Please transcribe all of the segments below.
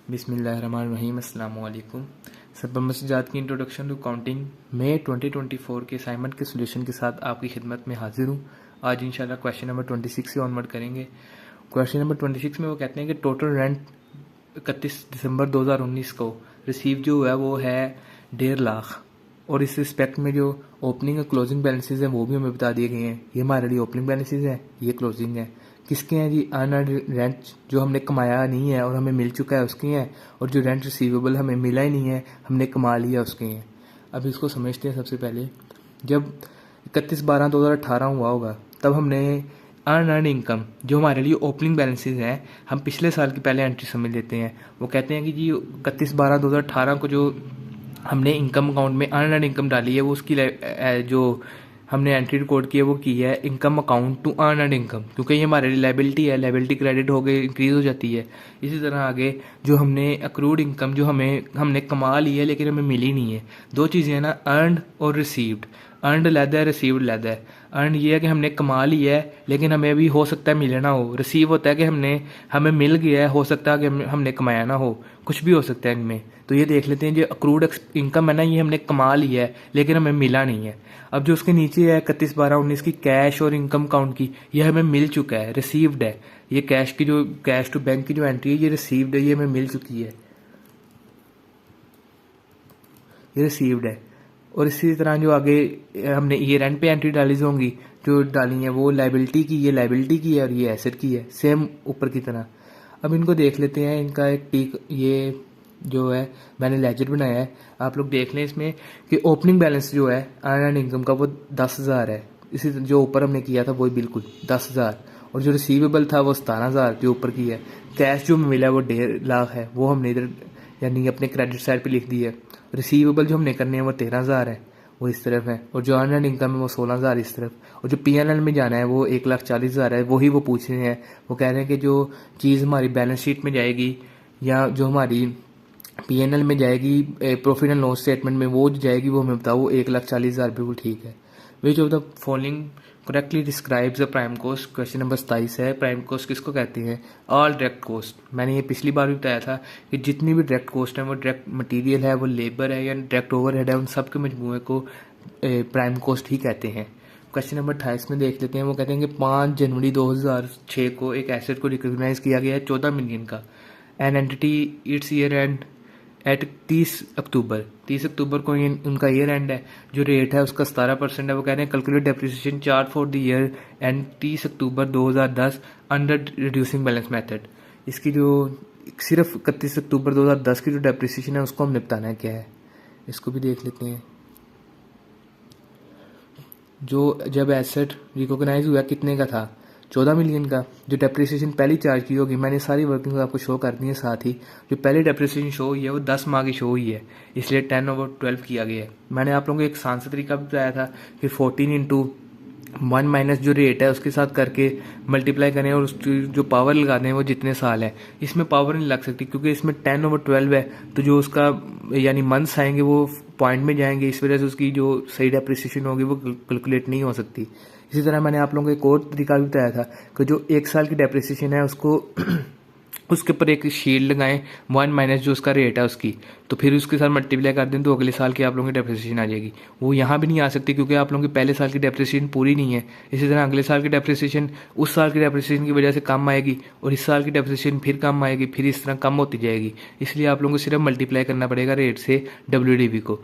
बिस्मिल्लाहिर्रहमानिर्रहीम अस्सलाम वालेकुम। सब मसजात की इंट्रोडक्शन टू काउंटिंग में 2024 के असाइनमेंट के सोल्यूशन के साथ आपकी खिदमत में हाजिर हूँ। आज इंशाल्लाह क्वेश्चन नंबर 26 से ऑनवर्ड करेंगे। क्वेश्चन नंबर 26 में वो कहते हैं कि टोटल रेंट 31 दिसंबर 2019 को रिसीव जो है वो है 1.5 लाख, और इस रिस्पेक्ट में जो ओपनिंग और क्लोजिंग बैलेंसेज हैं वो भी हमें बता दिए गए हैं। ये हमारे लिए ओपनिंग बैलेंसेज हैं, ये क्लोजिंग है। किसके हैं जी? अनअर्न्ड रेंट जो हमने कमाया नहीं है और हमें मिल चुका है उसके हैं, और जो रेंट रिसीवेबल हमें मिला ही नहीं है हमने कमा लिया उसके हैं। अब इसको समझते हैं। सबसे पहले जब 31/12/2018 हुआ होगा तब हमने अनअर्न्ड इनकम जो हमारे लिए ओपनिंग बैलेंसेज हैं, हम पिछले साल की पहले एंट्री समझ लेते हैं। वो कहते हैं कि जी 31/12/2018 को जो हमने इनकम अकाउंट में अनअर्न्ड इनकम डाली है वो उसकी जो हमने एंट्री रिकॉर्ड की है वो की है income account to unearned income, क्योंकि ये हमारे लिए लाइबिलिटी है। लाइबिलिटी क्रेडिट हो गई, इंक्रीज हो जाती है। इसी तरह आगे जो हमने अक्रूड इनकम जो हमने कमा ली है लेकिन हमें मिली नहीं है। दो चीज़ें हैं ना, अर्नड और रिसीव्ड। अर्नड लैदा है, रिसीव्ड लैदा है। अर्न ये है कि हमने कमा लिया है लेकिन हमें अभी हो सकता है मिले ना हो। रिसीव होता है कि हमें मिल गया है, हो सकता है कि हमने कमाया ना हो, कुछ भी हो सकता है इनमें। तो ये देख लेते हैं, जो अक्रूड इनकम है ना ये हमने कमा लिया है लेकिन हमें मिला नहीं है। अब जो उसके नीचे है 31/12/19 की कैश और इनकम अकाउंट की, ये हमें मिल चुका है, रिसीव्ड है। ये कैश की जो कैश टू बैंक की जो एंट्री है ये रिसीव्ड है, ये हमें मिल चुकी है, ये रिसीव्ड है। और इसी तरह जो आगे हमने ये रेंट पे एंट्री डाली होंगी, जो डाली है वो लाइबिलिटी की, ये लाइबिलिटी की है और ये एसेट की है, सेम ऊपर की तरह। अब इनको देख लेते हैं। इनका एक टीक ये जो है मैंने लेजर बनाया है, आप लोग देख लें इसमें कि ओपनिंग बैलेंस जो है अर्नड इनकम का वो 10,000 है। इसी जो ऊपर हमने किया था वही बिल्कुल 10,000, और जो रिसीवेबल था वो 17,000 जो ऊपर की है। कैश जो मिला है वो 1.5 लाख है, वो हमने इधर यानी अपने क्रेडिट साइड पे लिख दी है। रिसीवेबल जो हमने करने हैं वो 13,000 है, वो इस तरफ है, और जो अर्नड इनकम है वो 16,000 इस तरफ। और जो पीएनएल में जाना है वो 1,40,000 है, वही वो पूछ रहे हैं। वो कह रहे हैं कि जो चीज़ हमारी बैलेंस शीट में जाएगी या जो हमारी पीएनएल में जाएगी प्रॉफिट एंड लॉस स्टेटमेंट में वो जो जाएगी वो हमें बताओ। 1,40,000 बिल्कुल ठीक है। विच of the following correctly describes the prime cost. Question number 27 है, प्राइम कॉस्ट किसको कहते हैं? All direct cost. मैंने ये पिछली बार भी बताया था कि जितनी भी डायरेक्ट कॉस्ट है वो डायरेक्ट मटेरियल है, वो लेबर है या डायरेक्ट ओवरहेड है, उन सब के मजमूए को प्राइम कॉस्ट ही कहते हैं। क्वेश्चन नंबर 28 में देख लेते हैं। वो कहते हैं कि 5 जनवरी 2006 को एक एसेट को रिकॉग्नाइज किया गया है 14 मिलियन का। An entity its year end at 30 October को उनका ईयर एंड है। जो रेट है उसका 17% है। वो कह रहे हैं calculate depreciation charge for the year and 30 October 2010 under reducing balance method. इसकी जो सिर्फ 31 अक्टूबर 2010 की जो डेप्रिसिएशन है उसको हमने बताना है क्या है, इसको भी देख लेते हैं। जो जब एसेट रिकॉग्नाइज हुआ कितने का था? 14 मिलियन का। जो डेप्रिसिएशन पहली चार्ज की होगी, मैंने सारी वर्किंग आपको शो कर दी है साथ ही। जो पहली डेप्रिसिएशन शो हुई है वो 10 माह की शो हुई है, इसलिए 10/12 किया गया है। मैंने आप लोगों को एक आसान सा तरीका बताया था कि 14 × 1 माइनस जो रेट है उसके साथ करके मल्टीप्लाई करें और उसकी जो पावर लगा दें वो जितने साल है। इसमें पावर नहीं लग सकती क्योंकि इसमें 10/12 है, तो जो उसका यानी मंथ्स आएंगे वो पॉइंट में जाएंगे, इस वजह से उसकी जो सही डेप्रिसिएशन होगी वो कैलकुलेट नहीं हो सकती। इसी तरह मैंने आप लोगों को एक और तरीका भी बताया था कि जो 1 साल की डेप्रिसिएशन है उसको उसके ऊपर एक शील्ड लगाएं 1 माइनस जो उसका रेट है उसकी, तो फिर उसके साथ मल्टीप्लाई कर दें तो अगले साल की आप लोगों की डेप्रिसिएशन आ जाएगी। वो यहाँ भी नहीं आ सकती क्योंकि आप लोगों की पहले साल की डेप्रिसिएशन पूरी नहीं है। इसी तरह अगले साल की डेप्रिसिएशन उस साल की डेप्रिसिएशन की वजह से कम आएगी और इस साल की डेप्रिसिएशन फिर कम आएगी, फिर इस तरह कम होती जाएगी। इसलिए आप लोगों को सिर्फ मल्टीप्लाई करना पड़ेगा रेट से WDV को।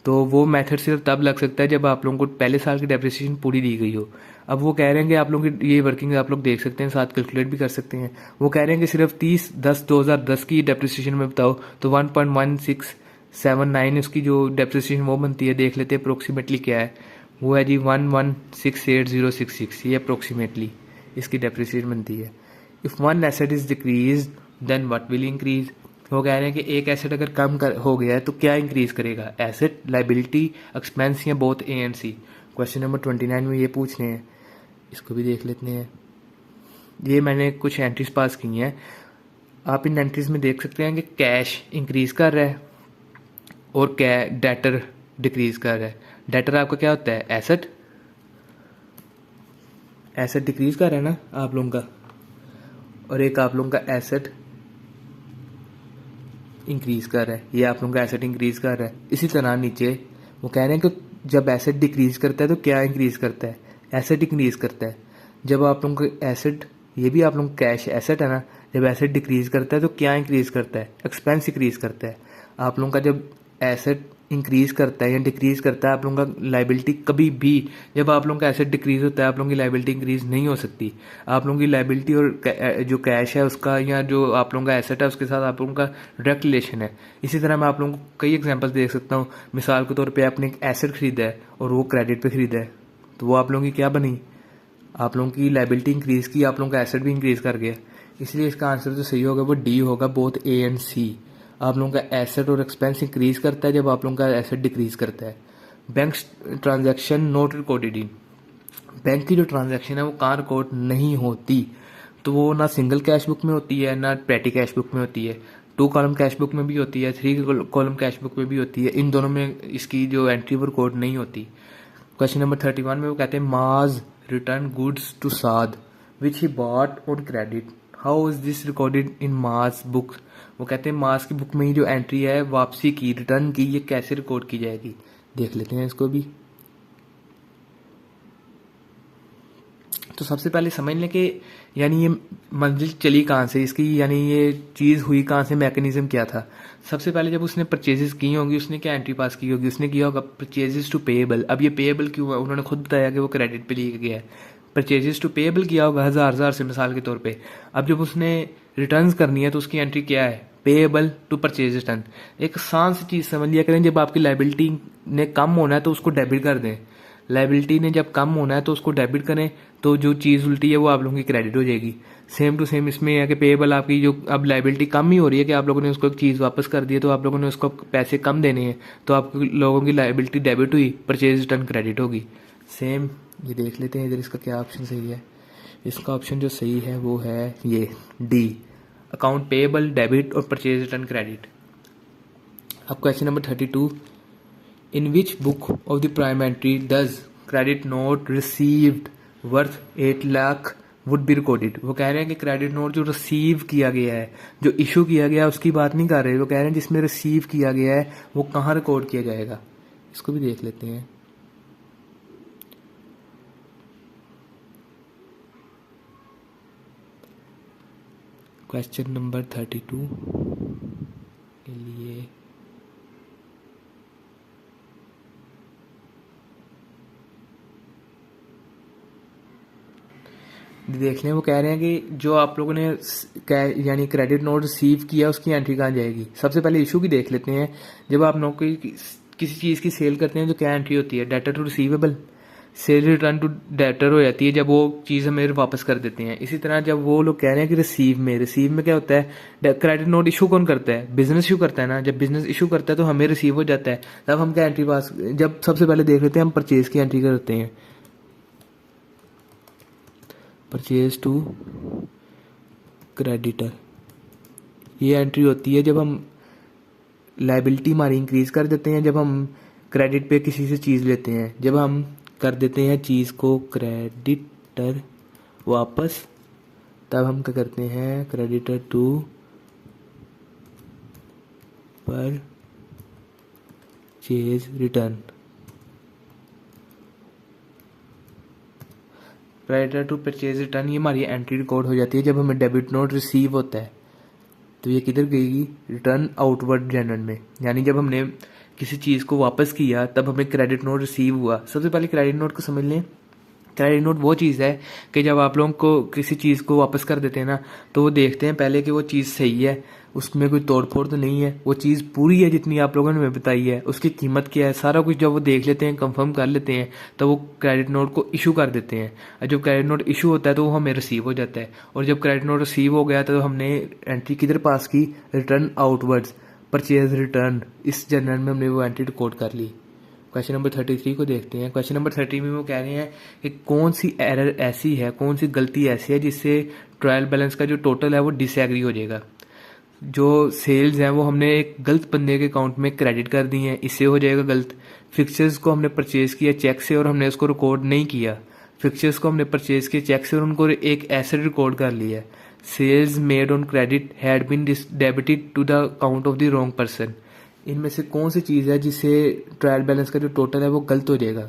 तो वो मेथड सिर्फ तब लग सकता है जब आप लोगों को पहले साल की डेप्रिसिएशन पूरी दी गई हो। अब वो कह रहे हैं कि आप लोगों की ये वर्किंग आप लोग देख सकते हैं, साथ कैलकुलेट भी कर सकते हैं। वो कह रहे हैं कि सिर्फ 30/10/2010 की डेप्रिसिएशन में बताओ तो 1.1679 उसकी जो डेप्रिसिएशन वो बनती है। देख लेते हैं अप्रोक्सीमेटली क्या है। वो है जी 1168066, ये अप्रोक्सीमेटली इसकी डेप्रिसिएशन बनती है। If one asset is decrease then what will increase. वो कह रहे हैं कि एक एसेट अगर हो गया है तो क्या इंक्रीज करेगा? एसेट, लाइबिलिटी, एक्सपेंस या both A and C। Question number 29 में ये पूछ रहे हैं, इसको भी देख लेते हैं। ये मैंने कुछ एंट्रीज पास की हैं, आप इन एंट्रीज में देख सकते हैं कि कैश इंक्रीज कर रहा है और डेटर डिक्रीज कर रहा है। डेटर आपका क्या होता है? एसेट। एसेट डिक्रीज कर रहा है ना आप लोगों का, और एक आप लोगों का एसेट इंक्रीज कर रहा है, ये आप लोगों का एसेट इंक्रीज कर रहा है। इसी तरह नीचे वो कह रहे हैं कि जब एसेट डिक्रीज करता है तो क्या इंक्रीज करता है, एसेट इंक्रीज करता है। जब आप लोगों का एसेट, ये भी आप लोगों का कैश एसेट है ना, जब एसेट डिक्रीज करता है तो क्या इंक्रीज करता है, एक्सपेंस इंक्रीज करता है। आप लोगों का जब एसेट इंक्रीज करता है या डिक्रीज करता है, आप लोगों का लाइबिलिटी कभी भी, जब आप लोगों का एसेट डिक्रीज होता है आप लोगों की लाइबिलिटी इंक्रीज नहीं हो सकती। आप लोगों की लाइबिलिटी और जो कैश है उसका या जो आप लोगों का एसेट है उसके साथ आप लोगों का डायरेक्ट रिलेशन है। इसी तरह मैं आप लोगों को कई एग्जांपल्स दे सकता हूँ। मिसाल के तौर पे आपने एक एसेट खरीदा है और वो क्रेडिट पे खरीदा है, तो वो आप लोगों की क्या बनी, आप लोगों की लाइबिलिटी इंक्रीज की, आप लोगों का एसेट भी इंक्रीज कर गया। इसलिए इसका आंसर जो सही होगा वो डी होगा, बोथ ए एंड सी। आप लोगों का एसेट और एक्सपेंस इंक्रीज करता है जब आप लोगों का एसेट डिक्रीज करता है। Bank transaction not recorded in, bank की जो ट्रांजैक्शन है वो कहाँ रिकॉर्ड नहीं होती, तो वो ना सिंगल कैश बुक में होती है ना पेटी कैश बुक में होती है। 2 कॉलम कैश बुक में भी होती है, 3 कॉलम कैश बुक में भी होती है, इन दोनों में इसकी जो एंट्री वो रिकॉर्ड नहीं होती। क्वेश्चन नंबर 31 में वो कहते हैं माज रिटर्न गुड्स टू साद which he bought on credit, how is this recorded in मास बुक। वो कहते हैं मास की बुक में ही जो एंट्री है वापसी की, रिटर्न की, ये कैसे रिकॉर्ड की जाएगी, देख लेते हैं इसको भी। तो सबसे पहले समझ लें कि यानी ये मंजिल चली कहाँ से इसकी, यानी ये चीज़ हुई कहाँ से, मैकेनिज्म क्या था। सबसे पहले जब उसने परचेजेस की होंगी उसने क्या एंट्री पास की होगी, उसने किया होगा परचेजेस टू पेएबल। अब ये पेएबल क्यों है, उन्होंने खुद बताया कि वो क्रेडिट पे लिया गया है। परचेजेस टू पेएबल किया होगा हज़ार से मिसाल के तौर पे। अब जब उसने रिटर्न्स करनी है तो उसकी एंट्री क्या है, पेएबल टू परचेज रिटर्न। एक आसान सी चीज़ समझ लिया करें, जब आपकी लाइबिलिटी ने कम होना है तो उसको डेबिट कर दें, लाइबिलिटी ने जब कम होना है तो उसको डेबिट करें, तो जो चीज़ उल्टी है वो आप लोगों की क्रेडिट हो जाएगी। सेम टू सेम इसमें है कि पेएबल आपकी जो अब लाइबिलिटी कम ही हो रही है कि आप लोगों ने उसको एक चीज़ वापस कर दी है तो आप लोगों ने उसको पैसे कम देने हैं, तो आप लोगों की लाइबिलिटी डेबिट हुई, परचेज रिटर्न क्रेडिट होगी। सेम ये देख लेते हैं इधर इसका क्या ऑप्शन सही है। इसका ऑप्शन जो सही है वो है ये डी, अकाउंट पेएबल डेबिट और परचेज रिटर्न क्रेडिट। अब question number 32, in which book of the prime entry does credit note received worth 8 lakh would be recorded. वो कह रहे हैं कि क्रेडिट नोट जो रिसीव किया गया है, जो इशू किया गया है उसकी बात नहीं कर रहे, वो कह रहे हैं जिसमें रिसीव किया गया है वो कहाँ रिकॉर्ड किया जाएगा। इसको भी देख लेते हैं। क्वेश्चन नंबर 32 के लिए देख लें। वो कह रहे हैं कि जो आप लोगों ने यानी क्रेडिट नोट रिसीव किया उसकी एंट्री कहाँ जाएगी। सबसे पहले इशू की देख लेते हैं। जब आप नौकरी किसी चीज़ की सेल करते हैं तो क्या एंट्री होती है, debtor to receivable, sale return to debtor हो जाती है जब वो चीज़ हमें वापस कर देते हैं। इसी तरह जब वो लोग कह रहे हैं कि रिसीव में क्या होता है, क्रेडिट नोट इशू कौन करता है, बिजनेस इशू करता है ना। जब बिजनेस इशू करता है तो हमें रिसीव हो जाता है, तब हम क्या एंट्री पास, जब सबसे पहले देख लेते हैं हम परचेज की एंट्री करते हैं, परचेज टू क्रेडिटर। ये एंट्री होती है जब हम लाइबिलिटी हमारी इंक्रीज कर देते हैं, जब हम क्रेडिट पे किसी से चीज़ लेते हैं, जब हम कर देते हैं चीज़ को क्रेडिटर वापस, तब हम क्या करते हैं, creditor to purchase return. Creditor to purchase return ये हमारी एंट्री रिकॉर्ड हो जाती है जब हमें डेबिट नोट रिसीव होता है। तो ये किधर गई, रिटर्न आउटवर्ड जनरल में, यानी जब हमने किसी चीज़ को वापस किया तब हमें क्रेडिट नोट रिसीव हुआ। सबसे पहले क्रेडिट नोट को समझ लें। क्रेडिट नोट वो चीज़ है कि जब आप लोगों को किसी चीज़ को वापस कर देते हैं ना, तो वो देखते हैं पहले कि वो चीज़ सही है, उसमें कोई तोड़ फोड़ तो नहीं है, वो चीज़ पूरी है जितनी आप लोगों ने हमें बताई है, उसकी कीमत क्या है, सारा कुछ जब वो देख लेते हैं, कंफर्म कर लेते हैं, तो वो क्रेडिट नोट को इशू कर देते हैं। और जब क्रेडिट नोट इशू होता है तो वो हमें रिसीव हो जाता है, और जब क्रेडिट नोट रिसीव हो गया तो हमने एंट्री किधर पास की, रिटर्न आउटवर्ड्स, परचेज रिटर्न, इस जर्नल में हमने वो एंट्री रिकॉर्ड कर ली। क्वेश्चन नंबर 33 को देखते हैं। क्वेश्चन नंबर 30 में वो कह रहे हैं कि कौन सी एरर ऐसी है, कौन सी गलती ऐसी है जिससे ट्रायल बैलेंस का जो टोटल है वो डिसएग्री हो जाएगा। जो सेल्स हैं वो हमने एक गलत बंदे के अकाउंट में क्रेडिट कर दी हैं, इससे हो जाएगा गलत। फिक्चर्स को हमने परचेज किया चेक से और हमने उसको रिकॉर्ड नहीं किया, फिक्चर्स को हमने परचेज किया चेक से और उनको एक एसेट रिकॉर्ड कर लिया है। Sales made on credit had been debited to the account of the wrong person. इनमें से कौन सी चीज़ है जिससे ट्रायल बैलेंस का जो टोटल है वो गलत हो जाएगा?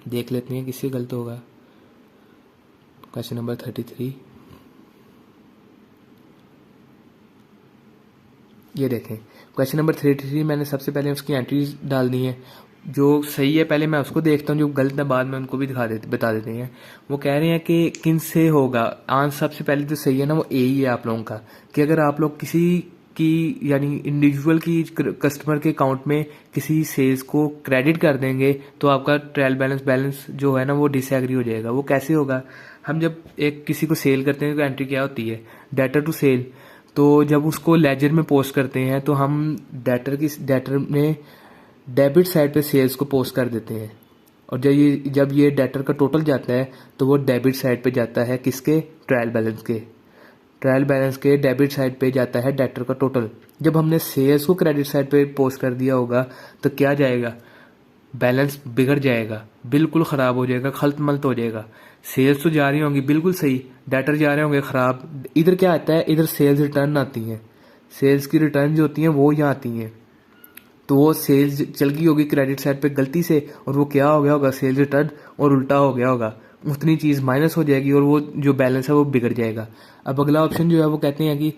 देख लेते हैं किससे गलत होगा। क्वेश्चन नंबर 33, ये देखें क्वेश्चन नंबर 33। मैंने सबसे पहले उसकी एंट्रीज डाल दी हैं। जो सही है पहले मैं उसको देखता हूँ, जो गलत है बाद में उनको भी बता देते हैं। वो कह रहे हैं कि किन से होगा आंसर। सबसे पहले जो सही है ना वो ए ही है आप लोगों का, कि अगर आप लोग किसी की यानी इंडिविजुअल की कस्टमर के अकाउंट में किसी सेल्स को क्रेडिट कर देंगे तो आपका ट्रायल बैलेंस जो है ना वो डिसएग्री हो जाएगा। वो कैसे होगा? हम जब एक किसी को सेल करते हैं तो एंट्री क्या होती है? Debtor to sale. तो जब उसको लेजर में पोस्ट करते हैं तो हम डेटर में डेबिट साइड पे सेल्स को पोस्ट कर देते हैं, और जब ये डेटर का टोटल जाता है तो वो डेबिट साइड पे जाता है। किसके? ट्रायल बैलेंस के डेबिट साइड पे जाता है डेटर का टोटल। जब हमने सेल्स को क्रेडिट साइड पे पोस्ट कर दिया होगा तो क्या जाएगा? बैलेंस बिगड़ जाएगा, बिल्कुल ख़राब हो जाएगा, खलत मलत हो जाएगा। सेल्स तो जा रही होंगी बिल्कुल सही, डेटर जा रहे होंगे ख़राब। इधर क्या आता है? इधर सेल्स रिटर्न आती हैं। सेल्स की रिटर्न जो होती हैं वो यहाँ आती हैं। तो वो सेल्स चल गई होगी क्रेडिट साइड पे गलती से, और वो क्या हो गया होगा? सेल्स रिटर्न, और उल्टा हो गया होगा। उतनी चीज़ माइनस हो जाएगी और वो जो बैलेंस है वो बिगड़ जाएगा। अब अगला ऑप्शन जो है वो कहते हैं कि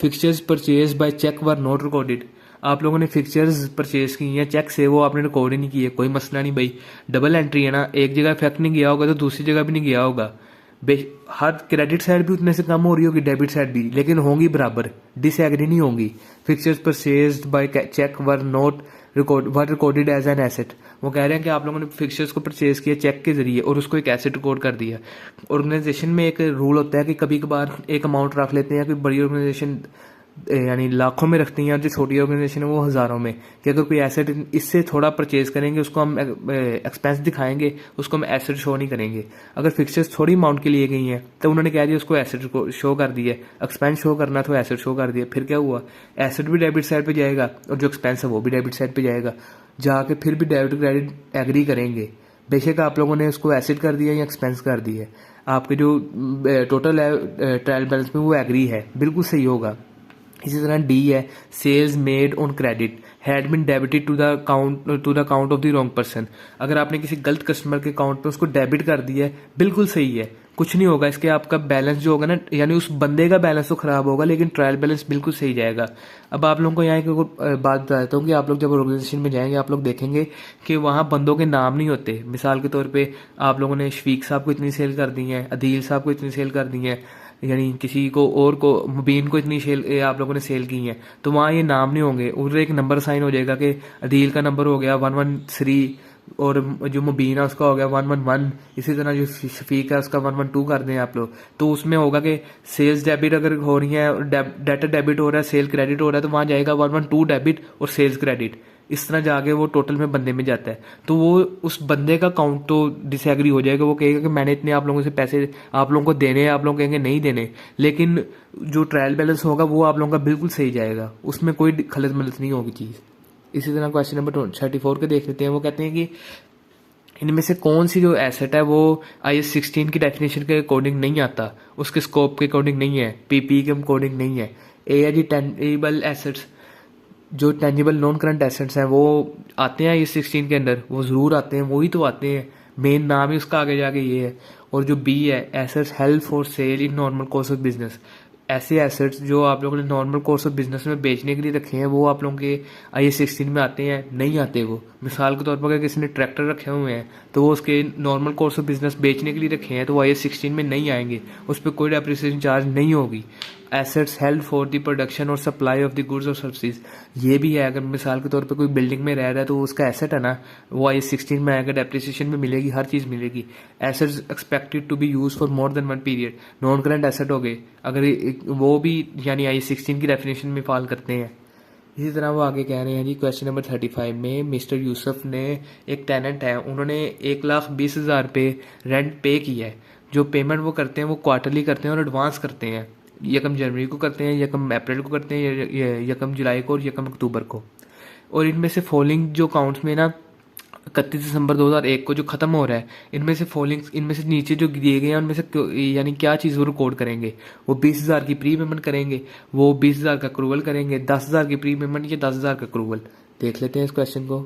fixtures purchase by cheque were not recorded. आप लोगों ने फिक्सचर्स परचेज की हैं चेक से, वो आपने रिकॉर्ड ही नहीं की है। कोई मसला नहीं भाई, डबल एंट्री है ना, एक जगह इफेक्ट नहीं गया होगा तो दूसरी जगह भी नहीं गया होगा। हर क्रेडिट साइड भी उतने से कम हो रही होगी, डेबिट साइड भी, लेकिन होंगी बराबर, डिसएग्री नहीं होंगी। Fixtures purchased by cheque were not recorded as an asset. वो कह रहे हैं कि आप लोगों ने फिक्सचर्स को परचेज किया चेक के जरिए और उसको एक एसेट रिकॉर्ड कर दिया। ऑर्गेनाइजेशन में एक रूल होता है कि कभी कभार एक अमाउंट रख लेते हैं, कोई बड़ी ऑर्गेनाइजेशन यानी लाखों में रखती हैं और जो छोटी ऑर्गेनाइजेशन है वो हज़ारों में, कि अगर कोई एसेट इससे थोड़ा परचेज करेंगे उसको हम एक्सपेंस दिखाएंगे, उसको हम एसेट शो नहीं करेंगे। अगर फिक्सचर्स थोड़ी अमाउंट के लिए गई हैं तो उन्होंने कह दिया उसको एसेट को शो कर दिया, एक्सपेंस शो करना तो एसेट शो कर दिया। फिर क्या हुआ? एसेट भी डेबिट साइड पे जाएगा और जो एक्सपेंस है वो भी डेबिट साइड पे जाएगा। जाके फिर भी डेबिट क्रेडिट एग्री करेंगे, बेशक आप लोगों ने उसको एसेट कर दिया या एक्सपेंस कर दिया, आपके जो टोटल है ट्रायल बैलेंस में वो एग्री है, बिल्कुल सही होगा। इसी तरह डी है, sales made on credit had been debited to the account of the wrong person. अगर आपने किसी गलत कस्टमर के अकाउंट पे उसको डेबिट कर दिया है, बिल्कुल सही है, कुछ नहीं होगा इसके। आपका बैलेंस जो होगा ना, यानी उस बंदे का बैलेंस तो खराब होगा लेकिन ट्रायल बैलेंस बिल्कुल सही जाएगा। अब आप लोगों को यहाँ एक बात बता देता हूँ कि आप लोग जब ऑर्गेनाइजेशन में जाएंगे आप लोग देखेंगे कि वहाँ बंदों के नाम नहीं होते। मिसाल के तौर पे आप लोगों ने शफीक साहब को इतनी सेल कर दी है, अदील साहब को इतनी सेल कर दी है, यानी किसी को और को मुबीन को इतनी सेल आप लोगों ने सेल की है, तो वहाँ ये नाम नहीं होंगे, उधर एक नंबर साइन हो जाएगा कि अदील का नंबर हो गया 113 और जो मुबीन है उसका हो गया 111। इसी तरह जो शफीक है उसका 112 कर दें आप लोग, तो उसमें होगा कि सेल्स डेबिट अगर हो रही है, डेटर डेबिट हो रहा है, सेल क्रेडिट हो रहा है, तो वहाँ जाएगा 112 डेबिट और सेल्स क्रेडिट। इस तरह जाके वो टोटल में बंदे में जाता है, तो वो उस बंदे का काउंट तो डिसएग्री हो जाएगा। वो कहेगा कि मैंने इतने आप लोगों से पैसे आप लोगों को देने हैं, आप लोग कहेंगे नहीं देने, लेकिन जो ट्रायल बैलेंस होगा वो आप लोगों का बिल्कुल सही जाएगा, उसमें कोई खलत मलत नहीं होगी चीज़। इसी तरह क्वेश्चन नंबर 34 के देख लेते हैं। वो कहते हैं कि इनमें से कौन सी जो एसेट है वो IAS 16 की डेफिनेशन के अकॉर्डिंग नहीं आता, उसके स्कोप के अकॉर्डिंग नहीं है, PPE के अकॉर्डिंग नहीं है। ए है जी टेंजिबल एसेट्स। जो टेंजिबल नॉन करंट एसेट्स हैं वो आते हैं IAS 16 के अंदर, वो ज़रूर आते हैं, वही तो आते हैं, मेन नाम ही उसका आगे जाके ये है। और जो बी है, assets held for sale in normal course of business. ऐसे एसेट्स जो आप लोगों ने नॉर्मल कोर्स ऑफ बिजनेस में बेचने के लिए रखे हैं वो आप लोगों के IAS 16 में आते हैं, नहीं आते वो। मिसाल के तौर पर अगर किसी ने ट्रैक्टर रखे हुए हैं तो वो उसके नॉर्मल कोर्स ऑफ बिजनेस बेचने के लिए रखे हैं तो वो IAS 16 में नहीं आएंगे, उस पर कोई डेप्रिसिएशन चार्ज नहीं होगी। Assets held for the production और सप्लाई ऑफ द गुड्स और सर्विसेज, ये भी है। अगर मिसाल के तौर पे कोई बिल्डिंग में रह रहा है तो उसका एसेट है ना, वो IAS 16 में आएगा, डेप्रिसिएशन में मिलेगी, हर चीज़ मिलेगी। Assets expected to be use for more than 1 period, non current asset हो गए, अगर वो भी यानी IAS 16 की डेफिनेशन में फॉल करते हैं। इसी तरह वो आगे कह रहे हैं जी क्वेश्चन नंबर 35 में, मिस्टर यूसुफ ने एक टेनेंट है, उन्होंने 1,20,000 पे रेंट पे किया है। जो पेमेंट वो करते हैं वो क्वार्टरली करते हैं और एडवांस करते हैं, यकम जनवरी को करते हैं, यकम अप्रैल को करते हैं, यकम जुलाई को और यकम अक्टूबर को। और इनमें से फॉलोइंग जो अकाउंट्स में ना 31 दिसंबर 2001 को जो ख़त्म हो रहा है, इनमें से फॉलोइंग, इनमें से नीचे जो दिए गए हैं उनमें से यानी क्या चीज़ वो रिकॉर्ड करेंगे? वो 20,000 की प्री पेमेंट करेंगे, वो 20,000 का अक्रूवल करेंगे, 10,000 की प्री पेमेंट या 10,000 का अक्रूवल? देख लेते हैं इस क्वेश्चन को।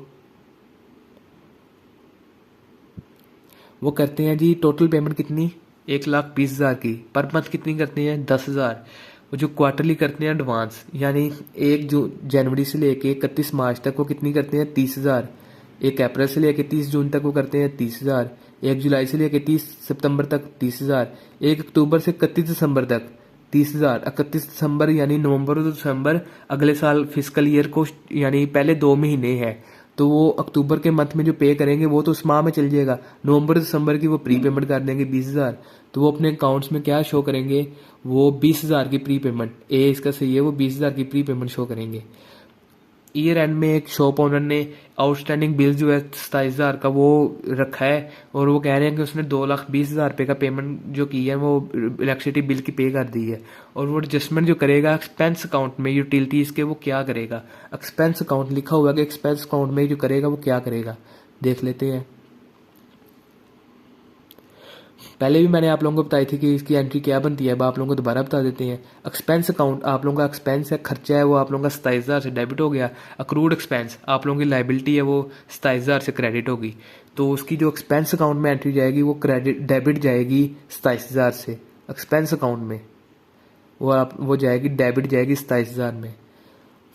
वो करते हैं जी टोटल पेमेंट कितनी, 1,20,000 की। पर मंथ कितनी करते हैं, 10,000। वो जो क्वार्टरली करते हैं एडवांस, यानी 1 जनवरी से लेके 31 मार्च तक वो कितनी करते हैं, 30,000। 1 अप्रैल से लेके 30 जून तक वो करते हैं 30,000। 1 जुलाई से लेके 30 सितंबर तक 30,000। 1 अक्टूबर से 31 दिसंबर तक 30,000। 31 दिसंबर यानी नवंबर और दिसंबर अगले साल फिजिकल ईयर को, यानी पहले 2 महीने हैं, तो वो अक्टूबर के मंथ में जो पे करेंगे वो तो उस माह में चल जाएगा। नवंबर दिसंबर की वो प्री पेमेंट कर देंगे 20,000, तो वो अपने अकाउंट्स में क्या शो करेंगे, वो 20,000 की प्री पेमेंट, ए इसका सही है, वो 20,000 की प्री पेमेंट शो करेंगे। ईयर एंड में एक शॉप ओनर ने आउटस्टैंडिंग बिल जो है 27,000 का वो रखा है, और वो कह रहे हैं कि उसने 2,20,000 रुपये का पेमेंट जो की है वो इलेक्ट्रिसिटी बिल की पे कर दी है, और वो एडजस्टमेंट जो करेगा एक्सपेंस अकाउंट में यूटिलिटीज़ के, वो क्या करेगा? एक्सपेंस अकाउंट लिखा हुआ है कि एक्सपेंस अकाउंट में जो करेगा वो क्या करेगा, देख लेते हैं। पहले भी मैंने आप लोगों को बताई थी कि इसकी एंट्री क्या बनती है, अब आप लोगों को दोबारा बता देते हैं। एक्सपेंस अकाउंट आप लोगों का एक्सपेंस है, खर्चा है, वो आप लोगों का 27,000 से डेबिट हो गया। अक्रूड एक्सपेंस आप लोगों की लाइबिलिटी है, वो 27,000 से क्रेडिट होगी। तो उसकी जो एक्सपेंस अकाउंट में एंट्री जाएगी वो क्रेडिट डेबिट जाएगी 27,000 से एक्सपेंस अकाउंट में, वो जाएगी डेबिट जाएगी 27,000 में।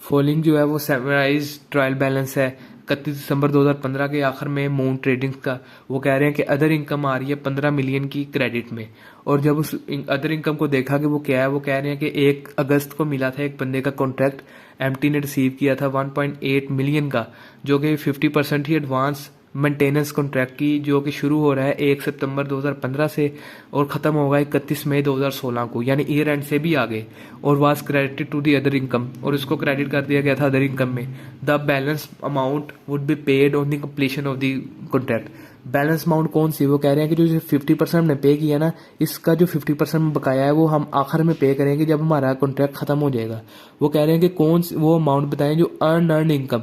फॉलोइंग जो है वो समराइज ट्रायल बैलेंस है 31 दिसंबर 2015 के आखिर में मून ट्रेडिंग का। वो कह रहे हैं कि अदर इनकम आ रही है 15 मिलियन की क्रेडिट में, और जब उस अदर इनकम को देखा कि वो क्या है, वो कह रहे हैं कि 1 अगस्त को मिला था एक बंदे का कॉन्ट्रैक्ट, एमटी ने रिसीव किया था 1.8 मिलियन का, जो कि 50% ही एडवांस मेंटेनेंस कॉन्ट्रैक्ट की, जो कि शुरू हो रहा है 1 सितंबर 2015 से और ख़त्म होगा 31 मई 2016 को, यानी ईयर एंड से भी आगे। और was credited to the other income, और इसको क्रेडिट कर दिया गया था अदर इनकम में। The balance amount would be paid on the completion of the contract. Balance amount कौन सी, वो कह रहे हैं कि जो 50% हमने पे किया ना, इसका जो 50% बकाया है वो हम आखिर में पे करेंगे जब हमारा कॉन्ट्रैक्ट ख़त्म हो जाएगा। वो कह रहे हैं कि कौन वो अमाउंट बताएं जो अर्न इनकम,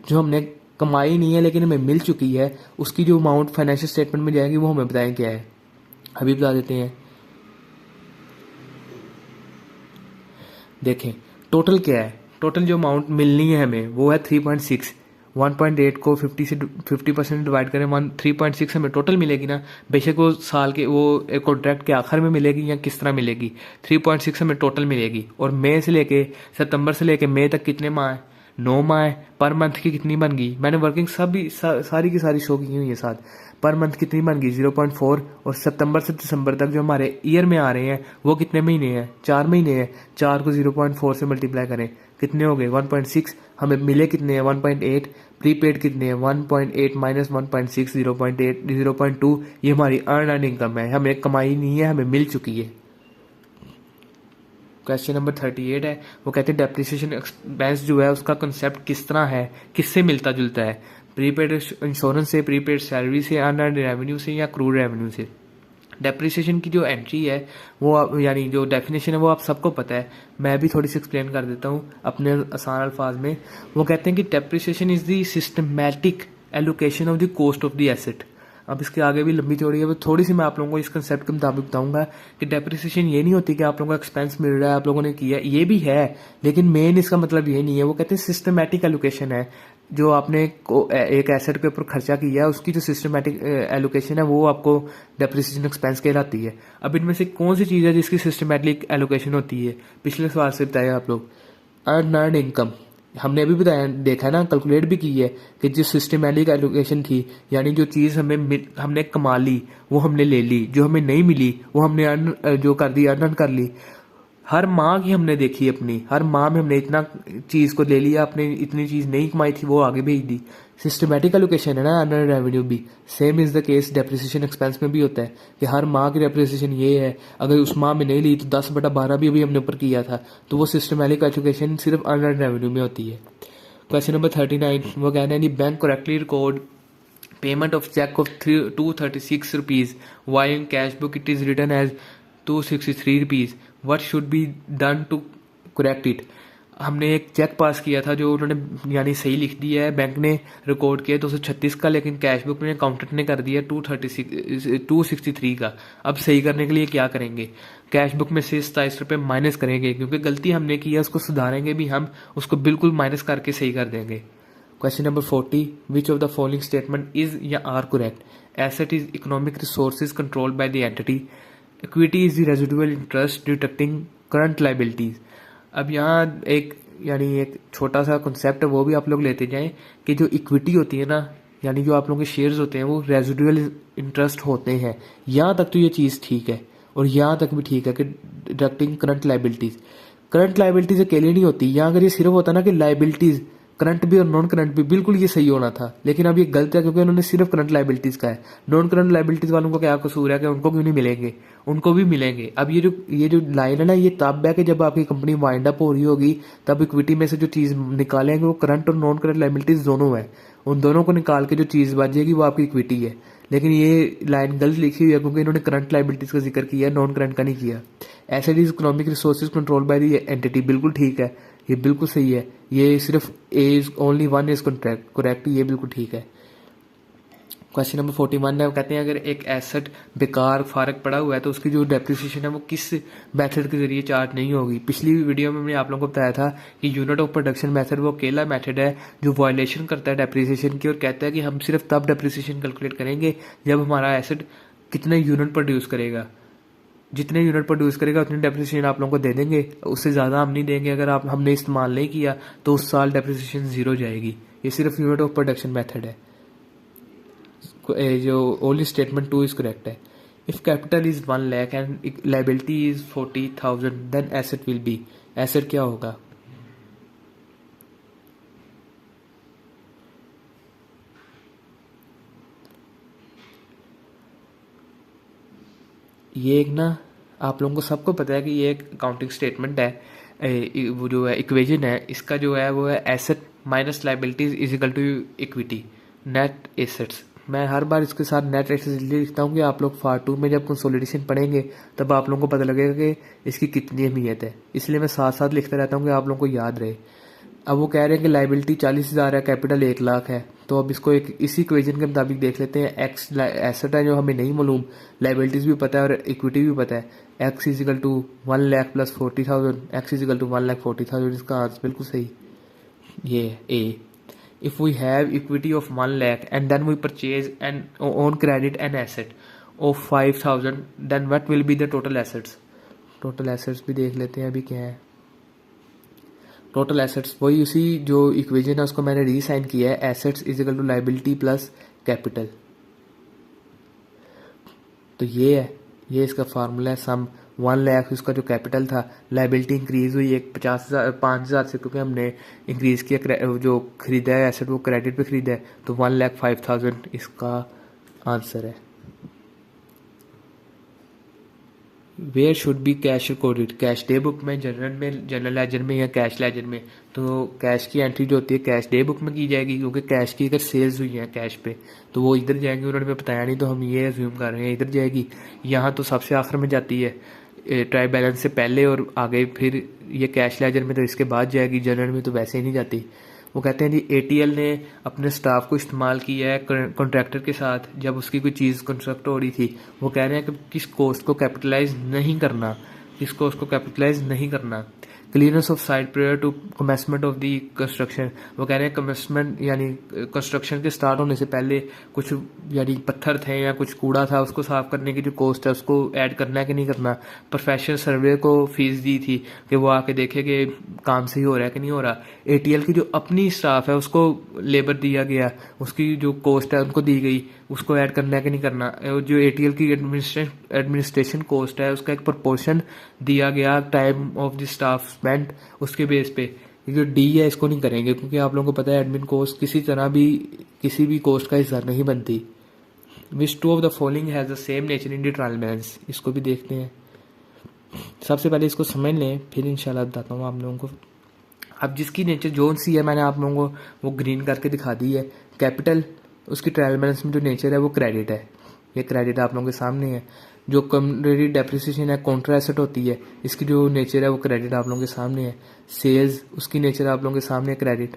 जो हमने कमाई नहीं है लेकिन हमें मिल चुकी है, उसकी जो अमाउंट फाइनेंशियल स्टेटमेंट में जाएगी वो हमें बताएं क्या है। अभी बता देते हैं। देखें टोटल क्या है, टोटल जो अमाउंट मिलनी है हमें वो है 3.6। 1.8 को 50% डिवाइड करें, 3.6 हमें टोटल मिलेगी ना, बेशक वो साल के वो कॉन्ट्रैक्ट के आखिर में मिलेगी या किस तरह मिलेगी, 3.6 हमें टोटल मिलेगी। और मई से लेके सितंबर से लेके मई तक कितने माह है, 9 माह है। पर मंथ की कितनी बन गई, मैंने वर्किंग सारी की सारी शो की हुई है साथ। पर मंथ कितनी बन गई, 0.4। और सितंबर से दिसंबर तक जो हमारे ईयर में आ रहे हैं वो कितने महीने हैं, 4 महीने हैं। 4 को 0.4 से मल्टीप्लाई करें, कितने हो गए, 1.6। हमें मिले कितने हैं, 1.8। प्रीपेड कितने हैं, 1.8 माइनस 1.6, 0.8, 0.2। ये हमारी अर्न इनकम है, हमें कमाई नहीं है, हमें मिल चुकी है। क्वेश्चन नंबर 38 है, वो कहते हैं डेप्रिसिएशन एक्सपेंस जो है उसका कंसेप्ट किस तरह है, किससे मिलता जुलता है? प्रीपेड इंश्योरेंस से, प्रीपेड सैलरी से, अनअर्न्ड रेवेन्यू से, या क्रूड रेवेन्यू से? डेप्रिसिएशन की जो एंट्री है वो यानी जो डेफिनेशन है वो आप सबको पता है, मैं भी थोड़ी सी एक्सप्लेन कर देता हूँ अपने आसान अल्फाज में। वो कहते हैं कि depreciation is the systematic allocation of the cost of the asset. अब इसके आगे भी लंबी चौड़ी है, वो थोड़ी सी मैं आप लोगों को इस कंसेप्ट के मुताबिक बताऊंगा कि डेप्रिसिएशन ये नहीं होती कि आप लोगों को एक्सपेंस मिल रहा है, आप लोगों ने किया, ये भी है, लेकिन मेन इसका मतलब ये नहीं है। वो कहते हैं सिस्टमैटिक एलोकेशन है, जो आपने एक एसेट के ऊपर खर्चा किया है उसकी जो सिस्टमैटिक एलोकेशन है वो आपको डेप्रिसिएशन एक्सपेंस कहलाती है। अब इनमें से कौन सी चीज़ है जिसकी सिस्टमैटिक एलोकेशन होती है, पिछले सवाल से बताया आप लोग। अर्न इनकम हमने अभी बताया, देखा है ना, कैलकुलेट भी की है कि जो सिस्टमैटिक एलोकेशन थी, यानी जो चीज़ हमने कमा ली वो हमने ले ली, जो हमें नहीं मिली वो हमने जो कर दी, अर्न कर ली। हर माह की हमने देखी अपनी, हर माह में हमने इतना चीज़ को ले लिया, अपने इतनी चीज़ नहीं कमाई थी वो आगे भेज दी। सिस्टमैटिक एलोकेशन है ना अर्नड रेवेन्यू भी, same is the case depreciation expense में भी होता है कि हर माह की डेप्रिसिएशन ये है, अगर उस माह में नहीं ली तो 10/12 भी अभी हमने ऊपर किया था, तो वो सिस्टमैटिक एलोकेशन सिर्फ अर्नड रेवेन्यू में होती है। क्वेश्चन नंबर 39, वो कहना है bank correctly record payment of cheque of 236 rupees why in cash book it is written as 263 rupees, what should be done to correct it? हमने एक चेक पास किया था जो उन्होंने यानी सही लिख दिया है, बैंक ने रिकॉर्ड किया 236 का, लेकिन कैश बुक में अकाउंटेंट ने कर दिया 263 का। अब सही करने के लिए क्या करेंगे, कैश बुक में से 27 रुपये माइनस करेंगे, क्योंकि गलती हमने की है उसको सुधारेंगे भी हम, उसको बिल्कुल माइनस करके सही कर देंगे। Question number 40, which of the following statement is या are correct? Asset is economic resources controlled by the entity, equity is the residual interest deducting current liabilities. अब यहाँ एक यानी एक छोटा सा कॉन्सेप्ट है, वो भी आप लोग लेते जाएं कि जो इक्विटी होती है ना, यानी जो आप लोगों के शेयर्स होते हैं, वो रेजिडुअल इंटरेस्ट होते हैं। यहाँ तक तो ये चीज़ ठीक है, और यहाँ तक भी ठीक है कि deducting current liabilities. Current liabilities अकेले नहीं होती, यहाँ अगर ये सिर्फ होता ना कि लाइबिलिटीज करंट भी और नॉन करंट भी, बिल्कुल ये सही होना था, लेकिन अब ये गलत है क्योंकि उन्होंने सिर्फ करंट लाइबिलिटीज का है। नॉन करंट लाइबिलिटीज वालों को क्या कसूर है कि उनको क्यों नहीं मिलेंगे? उनको भी मिलेंगे। अब ये जो लाइन है ना, ये तब है कि जब आपकी कंपनी वाइंड अप हो रही होगी, तब इक्विटी में से जो चीज़ निकालेंगे वो करंट और नॉन करंट लाइबिलिटीज दोनों है, उन दोनों को निकाल के जो चीज़ बचेगी वो आपकी इक्विटी है। लेकिन ये लाइन गलत लिखी हुई है क्योंकि इन्होंने करंट लाइबिलिटीज का जिक्र किया है, नॉन करंट का नहीं किया। Asset is economic resources control by the entity, बिल्कुल ठीक है, ये बिल्कुल सही है। ये सिर्फ A is only one is correct, ये बिल्कुल ठीक है। क्वेश्चन नंबर 41 है, वो कहते हैं अगर एक एसेट बेकार फारक पड़ा हुआ है तो उसकी जो डेप्रिसिएशन है वो किस मेथड के जरिए चार्ज नहीं होगी। पिछली वीडियो में मैंने आप लोगों को बताया था कि यूनिट ऑफ प्रोडक्शन मेथड वो अकेला मेथड है जो वायलेशन करता है डेप्रिसिएशन की, और कहता है कि हम सिर्फ तब डेप्रिसिएशन कैलकुलेट करेंगे जब हमारा एसेट कितने यूनिट प्रोड्यूस करेगा। जितने यूनिट प्रोड्यूस करेगा उतनी डेप्रिसिएशन आप लोगों को दे देंगे, उससे ज़्यादा हम नहीं देंगे। अगर हमने इस्तेमाल नहीं किया तो उस साल डेप्रिसिएशन जीरो जाएगी। ये सिर्फ यूनिट ऑफ प्रोडक्शन मेथड है। जो ओनली स्टेटमेंट 2 इज करेक्ट है। If capital is 1 lakh and liability is 40,000 then asset will be, asset क्या होगा? ये एक ना आप लोगों को सबको पता है कि ये एक अकाउंटिंग स्टेटमेंट है, वो जो है इक्वेशन है इसका जो है वो है asset minus liabilities is equal to equity net assets. मैं हर बार इसके साथ नेट एसेट्स इसलिए लिखता हूँ कि आप लोग पार्ट 2 में जब कंसोलिडेशन पढ़ेंगे तब आप लोगों को पता लगेगा कि इसकी कितनी अहमियत है, इसलिए मैं साथ साथ लिखता रहता हूँ कि आप लोगों को याद रहे। अब वो कह रहे हैं कि लाइबिलिटी 40,000 है, कैपिटल 1 लाख है, तो अब इसको एक इसी इक्वेशन के मुताबिक देख लेते हैं। एक्स एसेट है जो हमें नहीं मालूम, लाइबिलिटीज भी पता है और इक्विटी भी पता है। X is equal to 1 lakh plus 40,000, x is equal to 1,40,000, इसका आंसर बिल्कुल सही ये ए। If we have equity of 1 lakh and then we purchase and on credit an asset of 5,000, then what will be the total assets? Total assets भी देख लेते हैं अभी क्या है। टोटल एसेट्स वही उसी जो इक्वेशन है उसको मैंने रीसाइन किया है, assets is equal to liability plus capital. तो ये है, ये इसका फार्मूला है। सम 1 लाख उसका जो कैपिटल था, लाइबिलिटी इंक्रीज हुई एक 5,000 से क्योंकि हमने इंक्रीज किया, जो खरीदा है एसेट वो क्रेडिट पे खरीदा है, तो 1,05,000 इसका आंसर है। Where should be cash recorded? Cash day book में, जनरल लेजर में या कैश लेजर में? तो कैश की एंट्री जो होती है कैश डे बुक में की जाएगी, क्योंकि कैश की अगर सेल्स हुई है कैश पे तो वो इधर जाएंगे, उन्होंने बताया नहीं तो हम ये अज्यूम कर रहे हैं इधर जाएगी। यहाँ तो सबसे आखिर में जाती है, ट्राई बैलेंस से पहले और आगे, फिर ये कैश लेजर में तो इसके बाद जाएगी, जनरल में तो वैसे ही नहीं जाती। वो कहते हैं जी एटीएल ने अपने स्टाफ को इस्तेमाल किया है कॉन्ट्रैक्टर के साथ जब उसकी कोई चीज़ कंस्ट्रक्ट हो रही थी। वो कह रहे हैं कि किस कॉस्ट को कैपिटलाइज नहीं करना, किस कॉस्ट को कैपिटलाइज नहीं करना। Clearance of site prior to commencement of the construction, वो कह रहे हैं कमेंसमेंट यानी कंस्ट्रक्शन के स्टार्ट होने से पहले कुछ यानी पत्थर थे या कुछ कूड़ा था उसको साफ करने की जो कॉस्ट है उसको ऐड करना है कि नहीं करना। प्रोफेशनल सर्वे को फीस दी थी कि वो आके देखे कि काम सही हो रहा है कि नहीं हो रहा। एटीएल की जो अपनी स्टाफ है उसको लेबर दिया गया, उसकी जो कॉस्ट है उनको दी गई, उसको ऐड करना है कि नहीं करना। जो एटीएल की एडमिनिस्ट्रेशन कॉस्ट है उसका एक प्रोपोर्शन दिया गया time of the staff spent, उसके बेस पे। जो डी है इसको नहीं करेंगे क्योंकि आप लोगों को पता है एडमिन कॉस्ट किसी तरह भी किसी भी कॉस्ट का हिस्सा नहीं बनती। Which two of the following has the same nature in the trial balance, इसको भी देखते हैं। सबसे पहले इसको समझ लें फिर इंशाल्लाह बताता हूँ आप लोगों को। अब जिसकी नेचर जोन सी है मैंने आप लोगों को वो ग्रीन करके दिखा दी है। कैपिटल उसकी ट्रायल बैलेंस में जो नेचर है वो क्रेडिट है, ये क्रेडिट आप लोगों के सामने है। जो कम्युनिटी डेप्रिसिएशन है कॉन्ट्रा एसेट होती है, इसकी जो नेचर है वो क्रेडिट आप लोगों के सामने है। सेल्स उसकी नेचर आप लोगों के सामने है क्रेडिट,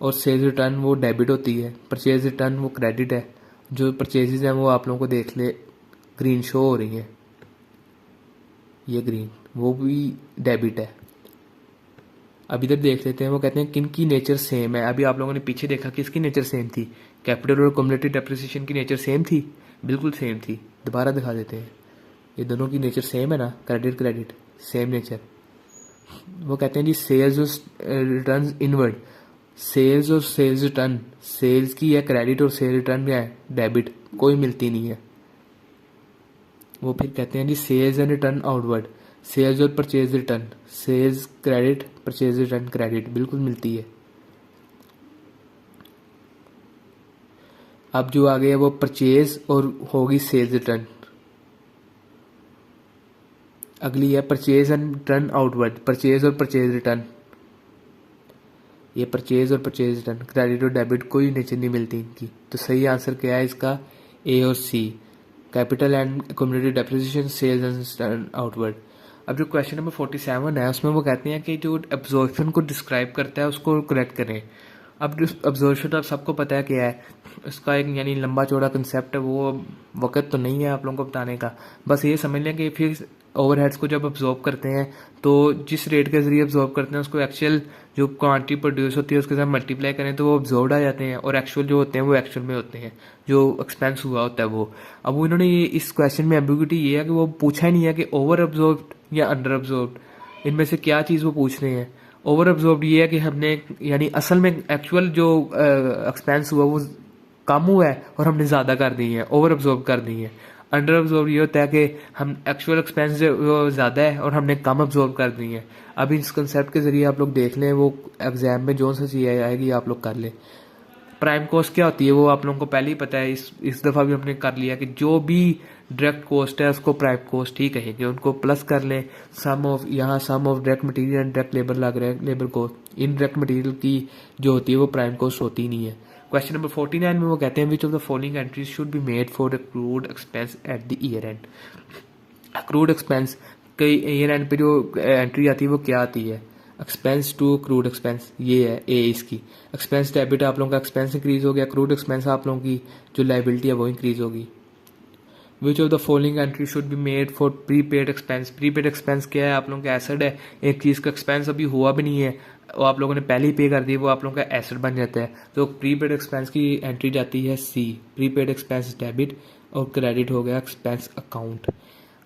और सेल्स रिटर्न वो डेबिट होती है। परचेज रिटर्न वो क्रेडिट है। जो परचेजेज हैं वो आप लोगों को देख ले ग्रीन शो हो रही है, ये ग्रीन, वो भी डेबिट है। अब इधर देख लेते हैं, वो कहते हैं किन की नेचर सेम है। अभी आप लोगों ने पीछे देखा कि इसकी नेचर सेम थी, कैपिटल और कम्युनिटी डेप्रिसिएशन की नेचर सेम थी, बिल्कुल सेम थी। दोबारा दिखा देते हैं, ये दोनों की नेचर सेम है ना, क्रेडिट क्रेडिट सेम नेचर। वो कहते हैं जी सेल्स और रिटर्न इनवर्ड, सेल्स और सेल्स रिटर्न, सेल्स की है क्रेडिट और सेल रिटर्न क्या है डेबिट, कोई मिलती नहीं है। वो फिर कहते हैं जी sales and return outward, sales और purchase return, sales credit purchase return credit बिल्कुल मिलती है। अब जो आगे है वो परचेज और होगी सेल्स रिटर्न। अगली है purchase and return outward, purchase और परचेज रिटर्न। ये परचेज और परचेज रिटर्न क्रेडिट और डेबिट कोई नेचर नहीं मिलती इनकी। तो सही आंसर क्या है इसका, ए और C, capital and community depreciation, sales and return outward. अब जो क्वेश्चन नंबर 47 है उसमें वो कहते हैं कि जो एब्जॉर्प्शन को डिस्क्राइब करता है उसको करेक्ट करें। अब एब्जॉर्प्शन अब सबको पता है क्या है, इसका एक यानी लंबा चौड़ा कंसेप्ट है, वो वक्त तो नहीं है आप लोगों को बताने का। बस ये समझ लें कि फिर ओवरहेड्स को जब अब्जॉर्ब करते हैं तो जिस रेट के जरिए अब्जॉर्ब करते हैं उसको एक्चुअल जो क्वांटिटी प्रोड्यूस होती है उसके साथ मल्टीप्लाई करें तो वो अब्जॉर्ब आ जाते हैं, और एक्चुअल जो होते हैं वो एक्चुअल में होते हैं, जो एक्सपेंस हुआ होता है वो। अब वो इन्होंने ये इस क्वेश्चन में एम्बिग्यूटी ये है कि वो पूछा ही नहीं है कि ओवर अब्जॉर्ब या अंडर अब्जॉर्ब, इनमें से क्या चीज़ वो पूछ रहे हैं। ओवर अब्जॉर्ब ये है कि हमने यानी असल में एक्चुअल जो एक्सपेंस हुआ वो कम हुआ है और हमने ज़्यादा कर दी है, ओवर अब्जॉर्ब कर दी है। अंडर अब्जॉर्ब ये होता है कि हम एक्चुअल एक्सपेंस जो ज़्यादा है और हमने कम अब्जॉर्ब कर दी है। अब इस कंसेप्ट के जरिए आप लोग देख लें, वो एग्जाम में जो सा चीज़ आएगी आप लोग कर लें। प्राइम कॉस्ट क्या होती है वो आप लोगों को पहले ही पता है, इस दफ़ा भी हमने कर लिया कि जो भी डायरेक्ट कॉस्ट है उसको प्राइम कॉस्ट ही कहेंगे, उनको प्लस कर लें। सम ऑफ यहाँ sum of direct material and direct labour लग रहा है, labour cost in direct material की जो होती है वो प्राइम कॉस्ट होती नहीं है। क्वेश्चन नंबर 49 में वो कहते हैं विच of the following entries should be made for accrued expense at the year and. Accrued expense कई ईयर एंड पे जो एंट्री आती है वो क्या आती है, एक्सपेंस टू अक्रूड एक्सपेंस, ये है ए इसकी। एक्सपेंस डेबिट आप लोगों का एक्सपेंस इंक्रीज हो गया, अक्रूड एक्सपेंस आप लोगों की जो लाइबिलिटी है वो इंक्रीज होगी। विच of the following entry should be made for prepaid expense. Prepaid expense क्या है, आप लोगों का एसेट है, एक चीज़ का एक्सपेंस अभी हुआ भी नहीं है, वो आप लोगों ने पहले ही पे कर दी, वो आप लोगों का एसेट बन जाता है। तो प्रीपेड एक्सपेंस की एंट्री जाती है सी, प्रीपेड एक्सपेंस डेबिट, और क्रेडिट हो गया एक्सपेंस अकाउंट।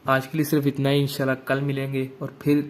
आज के लिए सिर्फ इतना ही, इंशाल्लाह कल मिलेंगे और फिर